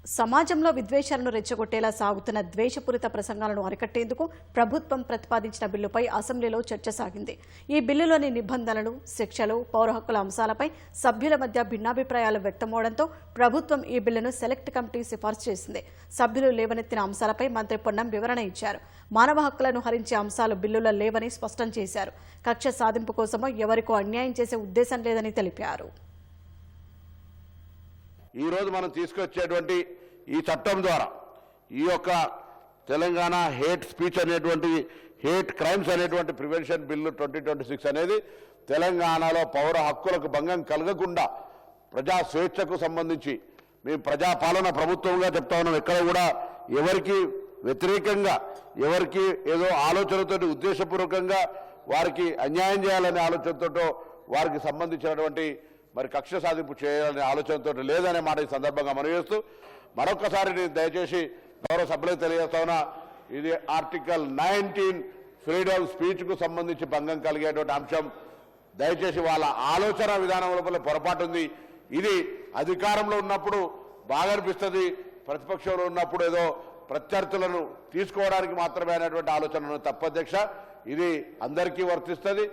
సమాజంలో విద్వేషాలను రెచ్చగొట్టేలా సాగుతున్న ద్వేషపూరిత ప్రసంగాలను అరికట్టేందుకు ప్రభుత్వం ప్రతిపాదించిన బిల్లుపై అసెంబ్లీలో చర్చ సాగింది. ఈ బిల్లులోని నిబంధనలు, శిక్షలు, పౌర హక్కుల అంశాలపై సభ్యుల మధ్య భిన్నాభిప్రాయాలు వ్యక్తమవడంతో ప్రభుత్వం ఈ బిల్లును సెలెక్ట్ కమిటీ సిఫార్సు చేసింది. సభ్యులు లేవనెత్తిన అంశాలపై మంత్రి పొన్నం వివరణ ఇచ్చారు. మానవ హక్కులను హరించే అంశాలు బిల్లులో లేవని స్పష్టం చేశారు. కక్ష సాధింపు కోసమో ఎవరికో అన్యాయం చేసే ఉద్దేశం లేదని తెలిపారు. ఈ రోజు మనం తీసుకొచ్చేటువంటి ఈ చట్టం ద్వారా ఈ యొక్క తెలంగాణ హేట్ స్పీచ్ అనేటువంటి హేట్ క్రైమ్స్ అనేటువంటి ప్రివెన్షన్ బిల్లు 2026 అనేది తెలంగాణలో పౌర హక్కులకు భంగం కలగకుండా ప్రజా స్వేచ్ఛకు సంబంధించి మేము ప్రజాపాలన ప్రభుత్వంగా చెప్తా ఉన్నాం. ఎక్కడ కూడా ఎవరికి వ్యతిరేకంగా ఎవరికి ఏదో ఆలోచనతో ఉద్దేశపూర్వకంగా వారికి అన్యాయం చేయాలనే ఆలోచనతో వారికి సంబంధించినటువంటి మరి కక్ష సాధింపు చేయాలనే ఆలోచనతో లేదనే మాట ఈ సందర్భంగా మనవి చేస్తూ మరొకసారి నేను దయచేసి గౌరవ సభ్యులకు తెలియజేస్తున్నా, ఇది ఆర్టికల్ 19 ఫ్రీడమ్ స్పీచ్కు సంబంధించి భంగం కలిగేటువంటి అంశం. దయచేసి వాళ్ళ ఆలోచన విధానం లోపల పొరపాటు ఉంది. ఇది అధికారంలో ఉన్నప్పుడు బాగా అనిపిస్తుంది, ప్రతిపక్షంలో ఉన్నప్పుడు ఏదో ప్రత్యర్థులను తీసుకోవడానికి మాత్రమే అనేటువంటి ఆలోచన తప్ప అధ్యక్ష, ఇది అందరికీ వర్తిస్తుంది.